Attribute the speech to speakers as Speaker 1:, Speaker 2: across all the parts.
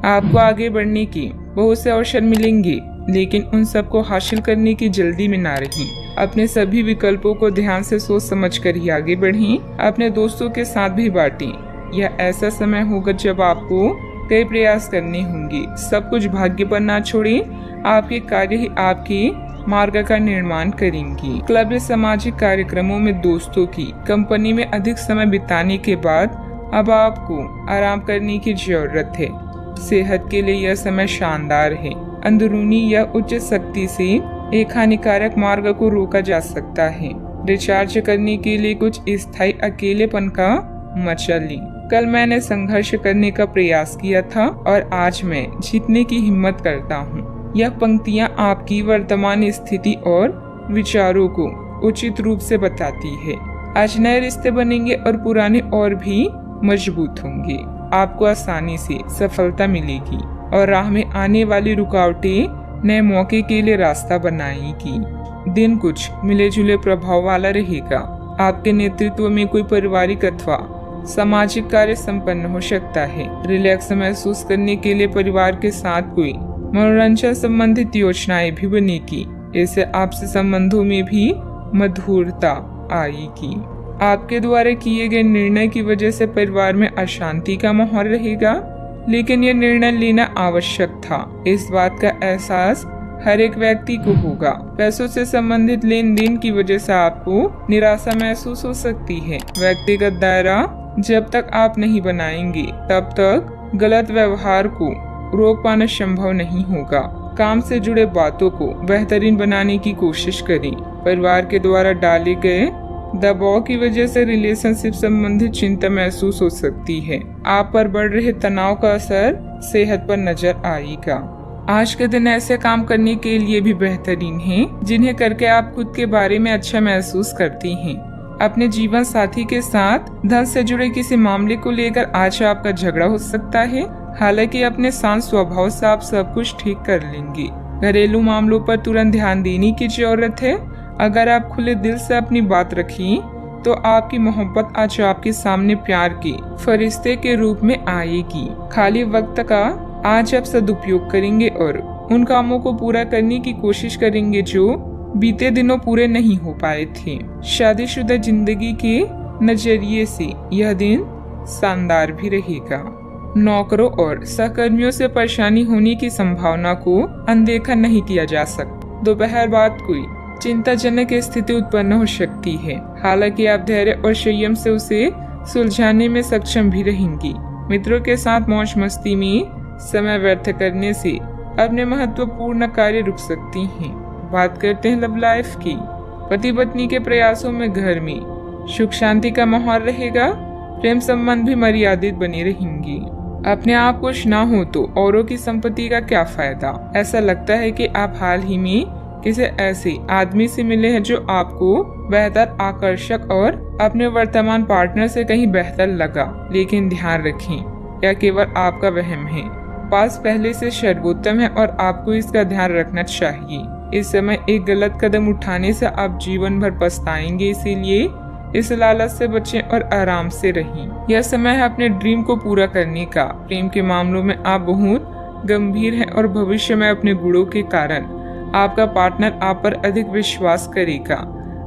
Speaker 1: आपको आगे बढ़ने की बहुत से अवसर मिलेंगे, लेकिन उन सबको हासिल करने की जल्दी में ना रहें। अपने सभी विकल्पों को ध्यान से सोच समझ कर ही आगे बढ़ें। अपने दोस्तों के साथ भी बांटें। यह ऐसा समय होगा जब आपको कई प्रयास करने होंगे। सब कुछ भाग्य पर ना छोड़ें। आपके कार्य ही आपके मार्ग का निर्माण करेंगे। क्लब या सामाजिक कार्यक्रमों में दोस्तों की कंपनी में अधिक समय बिताने के बाद अब आपको आराम करने की जरूरत है। सेहत के लिए यह समय शानदार है। अंदरूनी या उच्च शक्ति से एक हानिकारक मार्ग को रोका जा सकता है। रिचार्ज करने के लिए कुछ स्थायी अकेलेपन का मजा लें। कल मैंने संघर्ष करने का प्रयास किया था और आज मैं जीतने की हिम्मत करता हूँ। यह पंक्तियाँ आपकी वर्तमान स्थिति और विचारों को उचित रूप से बताती है। आज नए रिश्ते बनेंगे और पुराने और भी मजबूत होंगे। आपको आसानी से सफलता मिलेगी और राह में आने वाली रुकावटें नए मौके के लिए रास्ता बनाएगी। दिन कुछ मिले जुले प्रभाव वाला रहेगा। आपके नेतृत्व में कोई पारिवारिक अथवा सामाजिक कार्य संपन्न हो सकता है। रिलैक्स महसूस करने के लिए परिवार के साथ कोई मनोरंजन संबंधित योजनाएं भी बनेगी। इससे आपसे संबंधों में भी मधुरता आएगी। आपके द्वारा किए गए निर्णय की वजह से परिवार में अशांति का माहौल रहेगा, लेकिन यह निर्णय लेना आवश्यक था। इस बात का एहसास हर एक व्यक्ति को होगा। पैसों से संबंधित लेन देन की वजह से आपको निराशा महसूस हो सकती है। व्यक्तिगत दायरा जब तक आप नहीं बनाएंगे तब तक गलत व्यवहार को रोक पाना संभव नहीं होगा। काम से जुड़े बातों को बेहतरीन बनाने की कोशिश करें। परिवार के द्वारा डाले गए दबाव की वजह से रिलेशनशिप संबंधित चिंता महसूस हो सकती है। आप पर बढ़ रहे तनाव का असर सेहत पर नजर आएगा। आज के दिन ऐसे काम करने के लिए भी बेहतरीन हैं, जिन्हें करके आप खुद के बारे में अच्छा महसूस करती हैं। अपने जीवन साथी के साथ धन से जुड़े किसी मामले को लेकर आज आपका झगड़ा हो सकता है। हालांकि अपने शांत स्वभाव से आप सब कुछ ठीक कर लेंगे। घरेलू मामलों पर तुरंत ध्यान देने की जरूरत है। अगर आप खुले दिल से अपनी बात रखें तो आपकी मोहब्बत आज आपके सामने प्यार के फरिश्ते के रूप में आएगी। खाली वक्त का आज आप सदुपयोग करेंगे और उन कामों को पूरा करने की कोशिश करेंगे जो बीते दिनों पूरे नहीं हो पाए थे। शादीशुदा जिंदगी के नजरिए से यह दिन शानदार भी रहेगा। नौकरों और सहकर्मियों से परेशानी होने की संभावना को अनदेखा नहीं किया जा सकता। दोपहर बाद कोई चिंताजनक स्थिति उत्पन्न हो सकती है। हालांकि आप धैर्य और संयम से उसे सुलझाने में सक्षम भी रहेंगी। मित्रों के साथ मौज मस्ती में समय व्यर्थ करने से अपने महत्वपूर्ण कार्य रुक सकती हैं। बात करते हैं लव लाइफ की। पति पत्नी के प्रयासों में घर में सुख शांति का माहौल रहेगा। प्रेम संबंध भी मर्यादित बने रहेंगे। अपने आप कुछ ना हो तो औरों की संपत्ति का क्या फायदा। ऐसा लगता है कि आप हाल ही में किसी ऐसे आदमी से मिले हैं जो आपको बेहतर, आकर्षक और अपने वर्तमान पार्टनर से कहीं बेहतर लगा। लेकिन ध्यान रखें, यह केवल आपका वहम है। पास पहले से सर्वोत्तम है और आपको इसका ध्यान रखना चाहिए। इस समय एक गलत कदम उठाने से आप जीवन भर पछताएंगे। इसीलिए इस लालच से बचें और आराम से रहें। यह समय है अपने ड्रीम को पूरा करने का। प्रेम के मामलों में आप बहुत गंभीर हैं और भविष्य में अपने गुणों के कारण आपका पार्टनर आप पर अधिक विश्वास करेगा।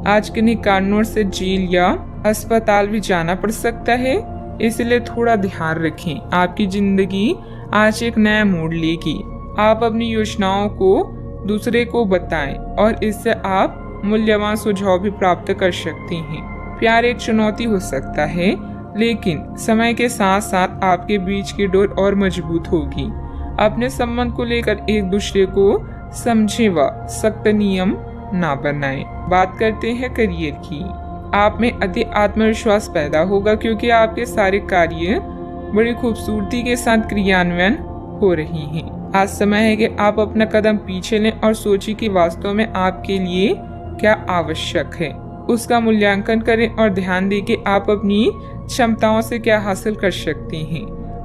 Speaker 1: आज किन्हीं कारणों से जेल या अस्पताल भी जाना पड़ सकता है, इसलिए थोड़ा ध्यान रखें। आपकी जिंदगी आज एक नया मोड़ लेगी। आप अपनी योजनाओं को दूसरे को बताएं और इससे आप मूल्यवान सुझाव भी प्राप्त कर सकते हैं। प्यार एक चुनौती हो सकता है, लेकिन समय के साथ साथ आपके बीच की डोर और मजबूत होगी। अपने संबंध को लेकर एक दूसरे को समझे व सख्त नियम ना बनाएं। बात करते हैं करियर की। आप में अति आत्मविश्वास पैदा होगा क्योंकि आपके सारे कार्य बड़ी खूबसूरती के साथ क्रियान्वयन हो रही हैं। आज समय है कि आप अपना कदम पीछे लें और सोचिए कि वास्तव में आपके लिए क्या आवश्यक है। उसका मूल्यांकन करें और ध्यान दें कि आप अपनी क्षमताओं से क्या हासिल कर सकते हैं।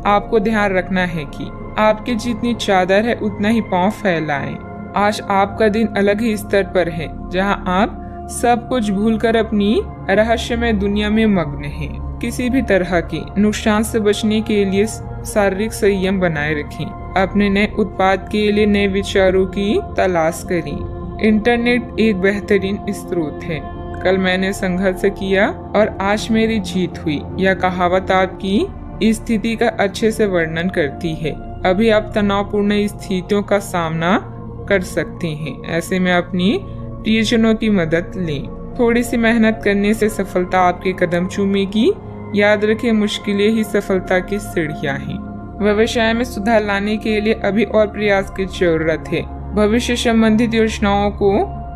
Speaker 1: आपको ध्यान रखना है कि आपकी जितनी चादर है उतना ही पांव फैलाएं। आज आपका दिन अलग ही स्तर पर है, जहां आप सब कुछ भूलकर अपनी रहस्यमय दुनिया में मग्न हैं। किसी भी तरह के नुकसान से बचने के लिए शारीरिक संयम बनाए रखें। अपने नए उत्पाद के लिए नए विचारों की तलाश करें। इंटरनेट एक बेहतरीन स्रोत है। कल मैंने संघर्ष किया और आज मेरी जीत हुई। यह कहावत आपकी स्थिति का अच्छे से वर्णन करती है। अभी आप तनावपूर्ण स्थितियों का सामना कर सकते हैं। ऐसे में अपनी प्रियजनों की मदद लें। थोड़ी सी मेहनत करने से सफलता आपके कदम चूमेगी। याद रखें, मुश्किलें ही सफलता की सीढ़ियां हैं। व्यवसाय में सुधार लाने के लिए अभी और प्रयास की जरूरत है। भविष्य संबंधित योजनाओं को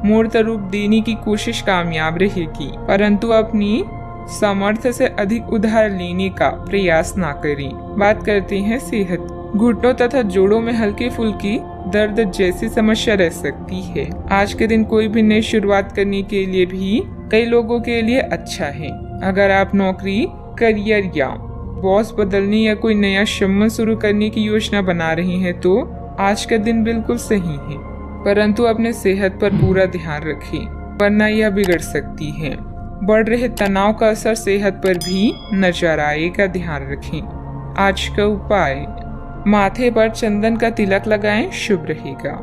Speaker 1: मूर्त रूप देने की कोशिश कामयाब रहेगी, परंतु अपनी सामर्थ्य से अधिक उधार लेने का प्रयास ना करें। बात करते हैं सेहत। घुटनों तथा जोड़ों में हल्की फुल्की दर्द जैसी समस्या रह सकती है। आज के दिन कोई भी नई शुरुआत करने के लिए भी कई लोगों के लिए अच्छा है। अगर आप नौकरी, करियर या बॉस बदलने या कोई नया संबंध शुरू करने की योजना बना रहे हैं तो आज का दिन बिल्कुल सही है, परंतु अपने सेहत पर पूरा ध्यान रखें, वरना यह बिगड़ सकती है। बढ़ रहे तनाव का असर सेहत पर भी नजर आएगा, ध्यान रखें। आज का उपाय, माथे पर चंदन का तिलक लगाएं, शुभ रहेगा।